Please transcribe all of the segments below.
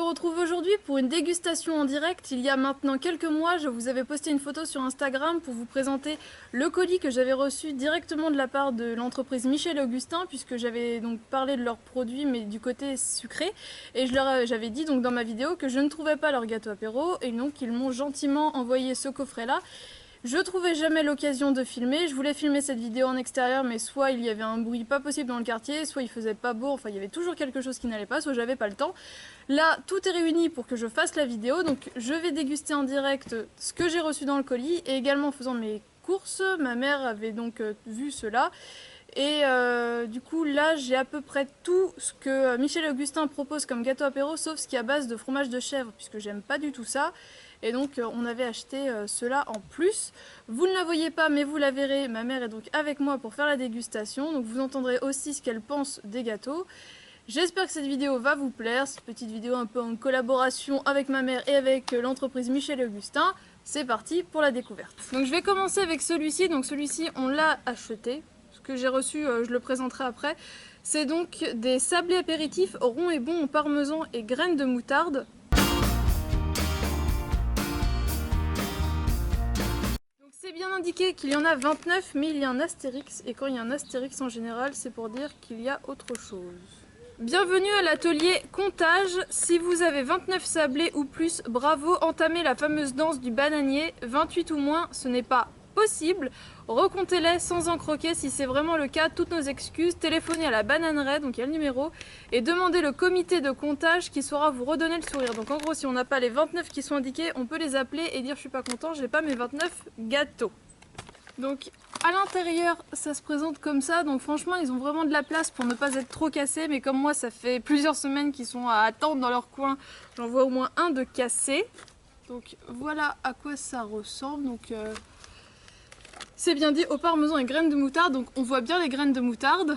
retrouve aujourd'hui pour une dégustation en direct. Il y a maintenant quelques mois, je vous avais posté une photo sur Instagram pour vous présenter le colis que j'avais reçu directement de la part de l'entreprise Michel et Augustin, puisque j'avais donc parlé de leurs produits mais du côté sucré. Et j'avais dit donc dans ma vidéo que je ne trouvais pas leur gâteau apéro et donc ils m'ont gentiment envoyé ce coffret là. Je trouvais jamais l'occasion de filmer, je voulais filmer cette vidéo en extérieur mais soit il y avait un bruit pas possible dans le quartier, soit il faisait pas beau, enfin il y avait toujours quelque chose qui n'allait pas, soit j'avais pas le temps. Là tout est réuni pour que je fasse la vidéo, donc je vais déguster en direct ce que j'ai reçu dans le colis et également en faisant mes courses. Ma mère avait donc vu cela et du coup là j'ai à peu près tout ce que Michel et Augustin proposent comme gâteau apéro sauf ce qui est à base de fromage de chèvre puisque j'aime pas du tout ça. Et donc on avait acheté cela en plus. Vous ne la voyez pas mais vous la verrez, ma mère est donc avec moi pour faire la dégustation. Donc vous entendrez aussi ce qu'elle pense des gâteaux. J'espère que cette vidéo va vous plaire, cette petite vidéo un peu en collaboration avec ma mère et avec l'entreprise Michel et Augustin. C'est parti pour la découverte. Donc je vais commencer avec celui-ci, donc celui-ci on l'a acheté. Ce que j'ai reçu, je le présenterai après. C'est donc des sablés apéritifs ronds et bons au parmesan et graines de moutarde. C'est bien indiqué qu'il y en a 29, mais il y a un astérix, et quand il y a un astérix en général, c'est pour dire qu'il y a autre chose. Bienvenue à l'atelier comptage. Si vous avez 29 sablés ou plus, bravo, entamez la fameuse danse du bananier. 28 ou moins, ce n'est pas possible. Recomptez-les sans en croquer si c'est vraiment le cas, toutes nos excuses. Téléphonez à la bananerie, donc il y a le numéro, et demandez le comité de comptage qui saura vous redonner le sourire. Donc en gros, si on n'a pas les 29 qui sont indiqués, on peut les appeler et dire je suis pas content, j'ai pas mes 29 gâteaux. Donc à l'intérieur, ça se présente comme ça, donc franchement ils ont vraiment de la place pour ne pas être trop cassés, mais comme moi ça fait plusieurs semaines qu'ils sont à attendre dans leur coin, j'en vois au moins un de cassé. Donc voilà à quoi ça ressemble. Donc c'est bien dit au parmesan et graines de moutarde, donc on voit bien les graines de moutarde.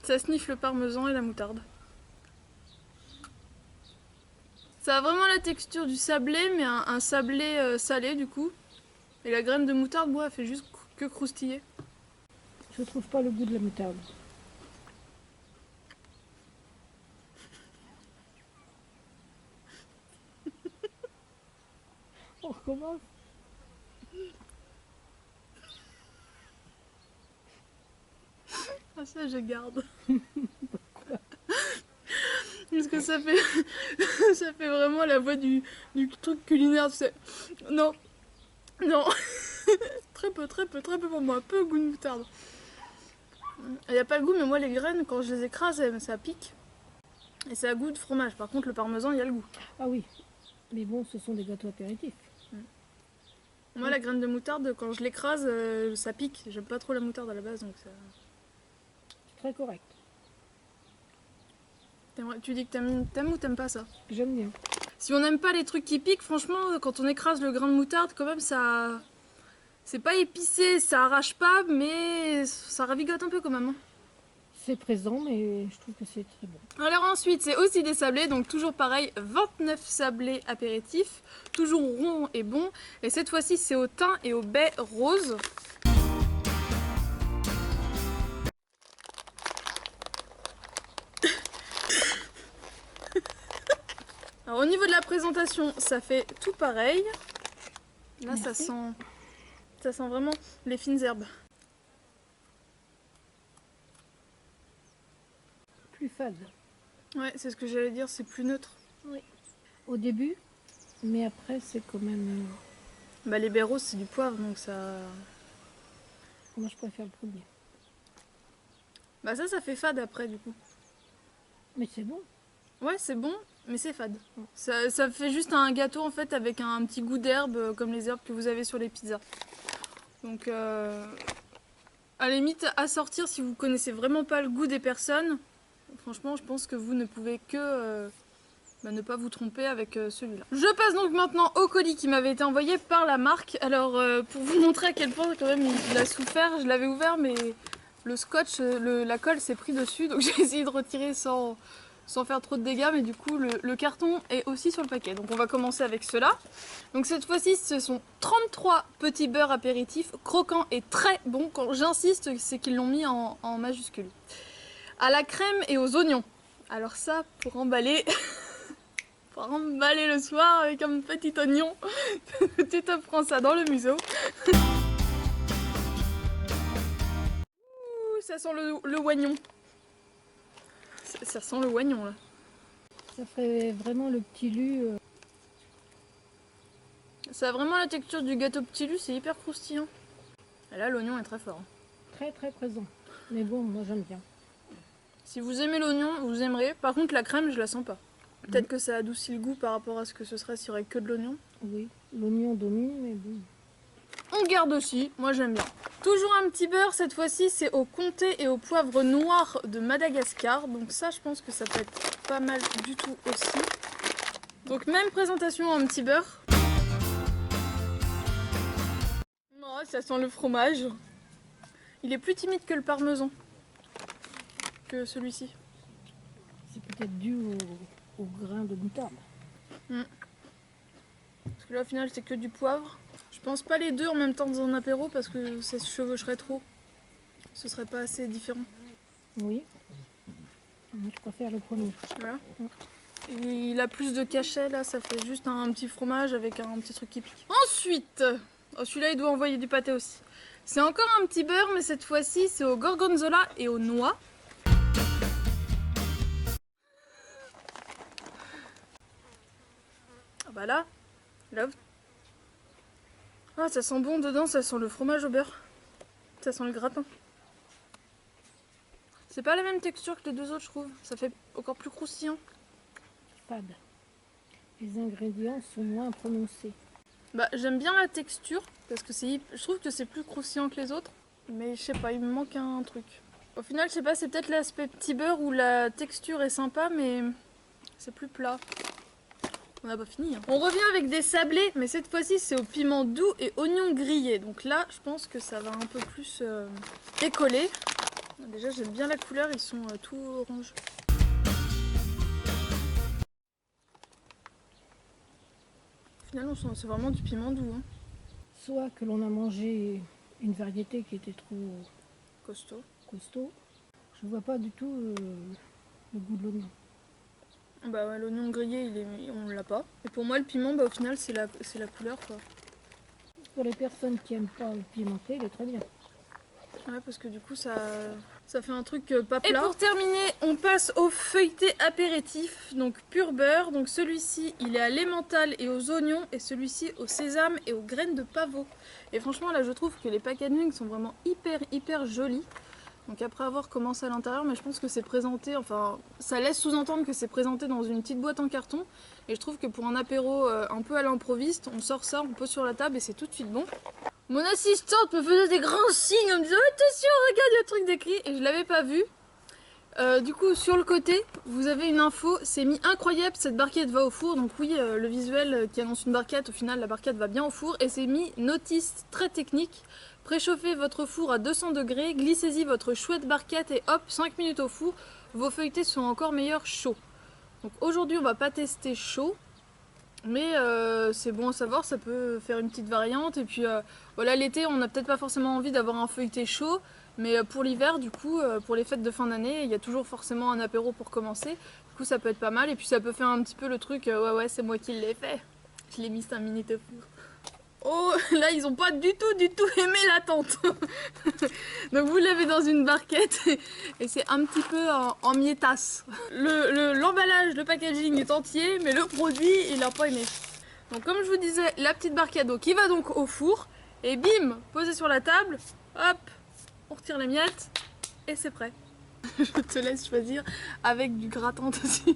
Ça sniffe le parmesan et la moutarde. Ça a vraiment la texture du sablé, mais un sablé salé du coup. Et la graine de moutarde, moi, elle fait juste que croustiller. Je trouve pas le goût de la moutarde. On recommence. Ah ça je garde. Parce que ça fait ça fait vraiment la voix du truc culinaire, tu sais. Non, non. très peu pour moi, peu goût de moutarde. Il n'y a pas le goût, mais moi les graines, quand je les écrase, ça pique. Et ça a goût de fromage. Par contre le parmesan, il y a le goût. Ah oui, mais bon, ce sont des gâteaux apéritifs. Moi la graine de moutarde, quand je l'écrase, ça pique. J'aime pas trop la moutarde à la base, donc ça... C'est très correct. Tu dis que t'aimes ou t'aimes pas ça? J'aime bien. Si on n'aime pas les trucs qui piquent, franchement, quand on écrase le grain de moutarde, quand même, ça... C'est pas épicé, ça arrache pas, mais ça ravigote un peu quand même. Hein. C'est présent, mais je trouve que c'est très bon. Alors ensuite, c'est aussi des sablés, donc toujours pareil, 29 sablés apéritifs, toujours ronds et bons. Et cette fois-ci, c'est au thym et au baie rose. Alors au niveau de la présentation, ça fait tout pareil. Là, ça sent vraiment les fines herbes. Plus fade. Ouais, c'est ce que j'allais dire, c'est plus neutre. Oui. Au début, mais après, c'est quand même... Bah les baies roses, c'est du poivre, donc ça... Moi, je préfère le premier. Bah ça fait fade après, du coup. Mais c'est bon. Ouais, c'est bon, mais c'est fade. Ça fait juste un gâteau, en fait, avec un petit goût d'herbe, comme les herbes que vous avez sur les pizzas. Donc, à la limite, à sortir, si vous connaissez vraiment pas le goût des personnes, franchement, je pense que vous ne pouvez que ne pas vous tromper avec celui-là. Je passe donc maintenant au colis qui m'avait été envoyé par la marque. Alors, pour vous montrer à quel point, quand même, il a souffert, je l'avais ouvert, mais le scotch, la colle s'est pris dessus, donc j'ai essayé de retirer sans faire trop de dégâts, mais du coup le carton est aussi sur le paquet. Donc on va commencer avec cela. Donc cette fois-ci ce sont 33 petits beurres apéritifs, croquants et très bons. Quand j'insiste, c'est qu'ils l'ont mis en majuscule. À la crème et aux oignons. Alors ça, pour emballer, pour emballer le soir avec un petit oignon, tu te prends ça dans le museau. Ouh, ça sent le oignon. Ça sent le oignon là. Ça ferait vraiment le petit lu. Ça a vraiment la texture du gâteau petit lu, c'est hyper croustillant. Et là, l'oignon est très fort. Très très présent. Mais bon, moi j'aime bien. Si vous aimez l'oignon, vous aimerez. Par contre, la crème, je la sens pas. Peut-être que ça adoucit le goût par rapport à ce que ce serait s'il y aurait que de l'oignon. Oui, l'oignon domine, mais bon. On garde aussi, moi j'aime bien. Toujours un petit beurre, cette fois-ci c'est au comté et au poivre noir de Madagascar. Donc ça, je pense que ça peut être pas mal du tout aussi. Donc même présentation en petit beurre. Oh, ça sent le fromage. Il est plus timide que le parmesan. Que celui-ci. C'est peut-être dû au grain de moutarde. Parce que là au final c'est que du poivre. Je pense pas les deux en même temps dans un apéro parce que ça se chevaucherait trop. Ce serait pas assez différent. Oui. Moi, je préfère le premier. Voilà. Et il a plus de cachet là, ça fait juste un petit fromage avec un petit truc qui pique. Ensuite, oh, celui-là il doit envoyer du pâté aussi. C'est encore un petit beurre mais cette fois-ci c'est au gorgonzola et aux noix. Ah bah là, ah ça sent bon dedans, ça sent le fromage au beurre. Ça sent le gratin. C'est pas la même texture que les deux autres je trouve, ça fait encore plus croustillant. Fade. Les ingrédients sont moins prononcés. Bah j'aime bien la texture parce que je trouve que c'est plus croustillant que les autres. Mais je sais pas, il me manque un truc. Au final je sais pas, c'est peut-être l'aspect petit beurre où la texture est sympa mais c'est plus plat. On n'a pas fini. Hein. On revient avec des sablés, mais cette fois-ci c'est au piment doux et oignon grillé. Donc là, je pense que ça va un peu plus décoller. Déjà, j'aime bien la couleur, ils sont tout orange. Finalement, c'est vraiment du piment doux. Hein. Soit que l'on a mangé une variété qui était trop Costaud. Je vois pas du tout le goût de l'oignon. Bah ouais, l'oignon grillé, on l'a pas. Et pour moi, le piment, bah, au final, c'est la couleur quoi. Pour les personnes qui aiment pas le pimenté, il est très bien. Ouais, parce que du coup, ça fait un truc pas plat. Et pour terminer, on passe au feuilleté apéritif, donc pur beurre. Donc celui-ci, il est à l'emmental et aux oignons, et celui-ci au sésame et aux graines de pavot. Et franchement, là, je trouve que les packaging sont vraiment hyper jolis. Donc après avoir comment c'est à l'intérieur, mais je pense que c'est présenté, enfin ça laisse sous-entendre que c'est présenté dans une petite boîte en carton. Et je trouve que pour un apéro un peu à l'improviste, on sort ça, on pose sur la table et c'est tout de suite bon. Mon assistante me faisait des grands signes en me disant attention, regarde, il y a un truc d'écrit et je l'avais pas vu. Du coup sur le côté, vous avez une info, c'est mis incroyable, cette barquette va au four. Donc oui, le visuel qui annonce une barquette, au final la barquette va bien au four. Et c'est mis notice très technique. Préchauffez votre four à 200 degrés, glissez-y votre chouette barquette et hop, 5 minutes au four, vos feuilletés sont encore meilleurs chauds. Donc aujourd'hui on va pas tester chaud, mais c'est bon à savoir, ça peut faire une petite variante. Et puis voilà, l'été on n'a peut-être pas forcément envie d'avoir un feuilleté chaud, mais pour l'hiver du coup, pour les fêtes de fin d'année, il y a toujours forcément un apéro pour commencer. Du coup ça peut être pas mal et puis ça peut faire un petit peu le truc, ouais c'est moi qui l'ai fait, je l'ai mis 5 minutes au four. Oh, là ils ont pas du tout aimé l'attente. Donc vous l'avez dans une barquette et c'est un petit peu en mietasse. L'emballage, le packaging est entier, mais le produit il n'a pas aimé. Donc comme je vous disais, la petite barquette donc, qui va donc au four et bim, posée sur la table, hop, on retire les miettes et c'est prêt. Je te laisse choisir avec du gratin dessus.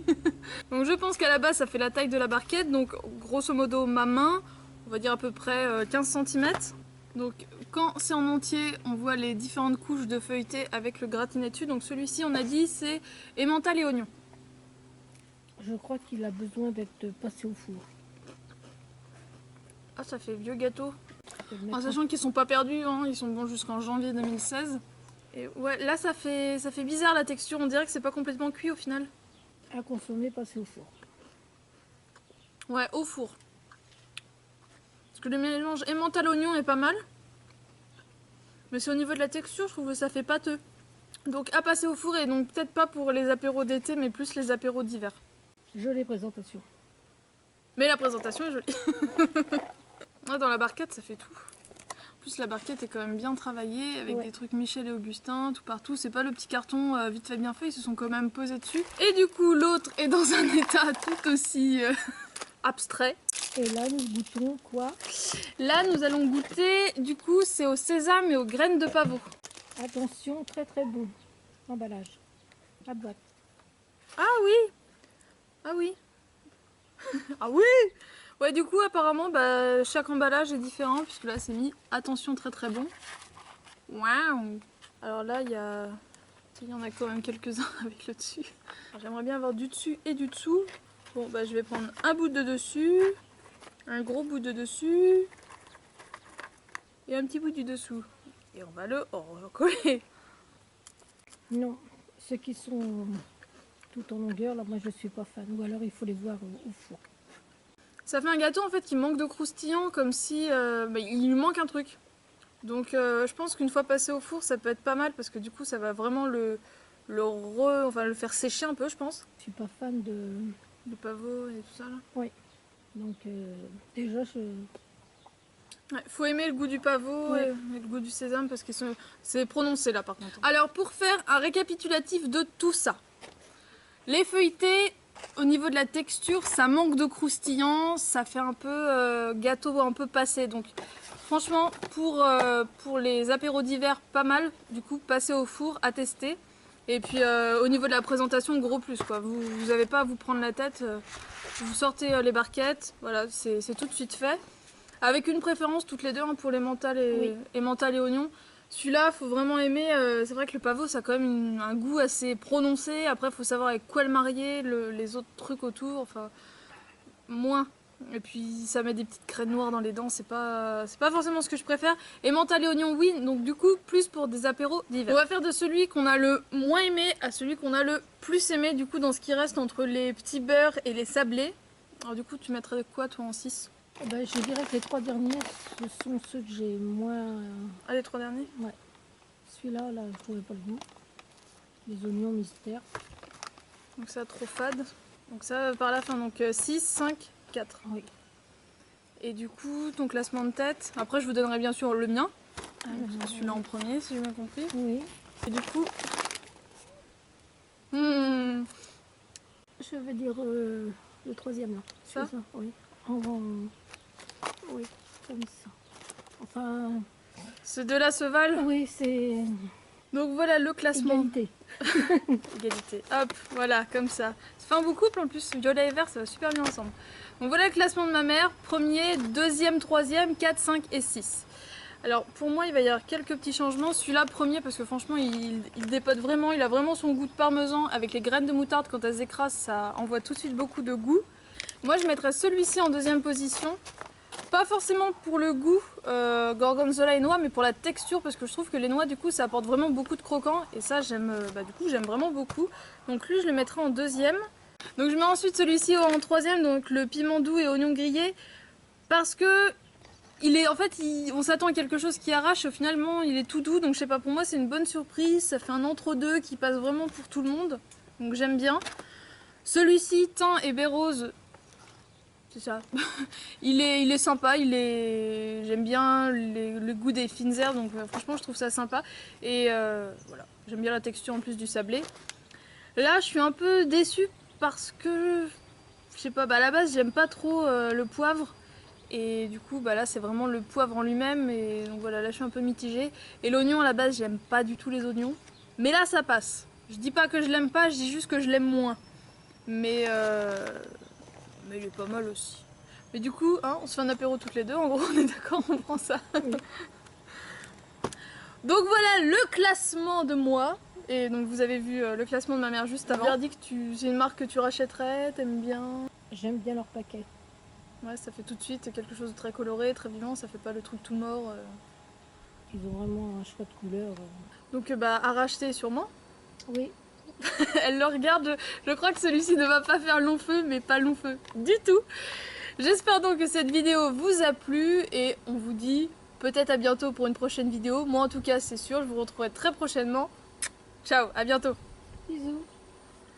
Donc je pense qu'à la base ça fait la taille de la barquette, donc grosso modo ma main. On va dire à peu près 15 cm. Donc quand c'est en entier, on voit les différentes couches de feuilleté avec le gratiné dessus. Donc celui-ci, on a dit, c'est emmental et oignon. Je crois qu'il a besoin d'être passé au four. Ah, ça fait vieux gâteau. En sachant qu'ils sont pas perdus, hein, ils sont bons jusqu'en janvier 2016. Et ouais, là ça fait bizarre la texture, on dirait que c'est pas complètement cuit au final. À consommer, passer au four. Ouais, au four. Parce que le mélange emmental oignon est pas mal. Mais c'est au niveau de la texture, je trouve que ça fait pâteux. Donc à passer au four, et donc peut-être pas pour les apéros d'été, mais plus les apéros d'hiver. Jolie présentation. Mais la présentation est jolie. Ouais, dans la barquette, ça fait tout. En plus, la barquette est quand même bien travaillée, avec des trucs Michel et Augustin, tout partout. C'est pas le petit carton vite fait bien fait, ils se sont quand même posés dessus. Et du coup, l'autre est dans un état tout aussi abstrait. Et là, nous goûtons quoi? Là, nous allons goûter, du coup, c'est au sésame et aux graines de pavot. Attention, très très bon. Emballage. La boîte. Ah oui! Ah oui! Ah oui! Ouais, du coup, apparemment, bah, chaque emballage est différent, puisque là, c'est mis attention très très bon. Waouh! Alors là, il y en a quand même quelques-uns avec le dessus. J'aimerais bien avoir du dessus et du dessous. Bon, bah, je vais prendre un bout de dessus, un gros bout de dessus, et un petit bout du dessous. Et on va le recoller. Non, ceux qui sont tout en longueur, là, moi je suis pas fan. Ou alors il faut les voir au four. Ça fait un gâteau en fait qui manque de croustillant, comme si bah, il lui manque un truc. Donc je pense qu'une fois passé au four, ça peut être pas mal parce que du coup ça va vraiment le faire sécher un peu, je pense. Je suis pas fan de... Le pavot et tout ça là. Oui. Donc déjà je... Ouais, faut aimer le goût du pavot et le goût du sésame parce que c'est prononcé là par contre. Alors pour faire un récapitulatif de tout ça. Les feuilletés, au niveau de la texture, ça manque de croustillant, ça fait un peu gâteau un peu passé. Donc franchement, pour les apéros d'hiver, pas mal. Du coup, passer au four, à tester. Et puis au niveau de la présentation, gros plus quoi. Vous n'avez pas à vous prendre la tête. Vous sortez les barquettes, voilà, c'est tout de suite fait. Avec une préférence toutes les deux hein, pour les mentales et mentales et oignons. Celui-là, faut vraiment aimer. C'est vrai que le pavot, ça a quand même un goût assez prononcé. Après, il faut savoir avec quoi le marier, les autres trucs autour. Enfin, moins. Et puis, ça met des petites crênes noires dans les dents. C'est pas forcément ce que je préfère. Et mental et oignon, oui. Donc, du coup, plus pour des apéros d'hiver. On va faire de celui qu'on a le moins aimé à celui qu'on a le plus aimé. Du coup, dans ce qui reste entre les petits beurres et les sablés. Alors, du coup, tu mettrais quoi, toi, en 6? Ben, je dirais que les 3 derniers, ce sont ceux que j'ai moins... Ah, les 3 derniers? Ouais. Celui-là, là, je trouvais pas le goût. Les oignons mystère. Donc ça, trop fade. Donc ça, par la fin, donc 6, 5, 4. Oui. Et du coup, ton classement de tête. Après, je vous donnerai bien sûr le mien. Ah, Celui-là en premier, si j'ai bien compris. oui. Et du coup... Je vais dire le troisième, là. Ça oui. Oui, comme ça. Enfin... Ces deux-là se valent. Oui, c'est... Donc voilà le classement. Égalité. Égalité. Hop, voilà, comme ça. Ça fait un beau couple en plus. Violet et vert, ça va super bien ensemble. Donc voilà le classement de ma mère. Premier, deuxième, troisième, 4, 5 et 6. Alors pour moi, il va y avoir quelques petits changements. Celui-là, premier, parce que franchement, il dépote vraiment. Il a vraiment son goût de parmesan. Avec les graines de moutarde, quand elles s'écrasent, ça envoie tout de suite beaucoup de goût. Moi, je mettrais celui-ci en deuxième position. Pas forcément pour le goût, gorgonzola et noix, mais pour la texture, parce que je trouve que les noix, du coup, ça apporte vraiment beaucoup de croquant. Et ça, j'aime vraiment beaucoup. Donc lui, je le mettrai en deuxième. Donc je mets ensuite celui-ci en troisième, donc le piment doux et oignon grillé. Parce que, on s'attend à quelque chose qui arrache, et finalement, il est tout doux. Donc je sais pas, pour moi, c'est une bonne surprise. Ça fait un entre-deux qui passe vraiment pour tout le monde. Donc j'aime bien. Celui-ci, thym et baie rose. C'est ça. il est sympa, j'aime bien le goût des fines herbes, donc franchement je trouve ça sympa. Et voilà, j'aime bien la texture en plus du sablé. Là je suis un peu déçue parce que, je sais pas, à la base j'aime pas trop le poivre. Et du coup là c'est vraiment le poivre en lui-même, et donc voilà, là je suis un peu mitigée. Et l'oignon à la base j'aime pas du tout les oignons. Mais là ça passe. Je dis pas que je l'aime pas, je dis juste que je l'aime moins. Mais il est pas mal aussi. Mais du coup, hein, on se fait un apéro toutes les deux, en gros, on est d'accord, on prend ça. Oui. Donc voilà le classement de moi. Et donc vous avez vu le classement de ma mère juste avant. Verdict, c'est une marque que tu rachèterais, t'aimes bien? J'aime bien leur paquet. Ouais, ça fait tout de suite quelque chose de très coloré, très vivant, ça fait pas le truc tout mort. Ils ont vraiment un choix de couleur. Donc à racheter sûrement. Oui. Elle le regarde, je crois que celui-ci ne va pas faire long feu, mais pas long feu du tout. J'espère donc que cette vidéo vous a plu et on vous dit peut-être à bientôt pour une prochaine vidéo. Moi en tout cas c'est sûr, je vous retrouverai très prochainement. Ciao, à bientôt. Bisous.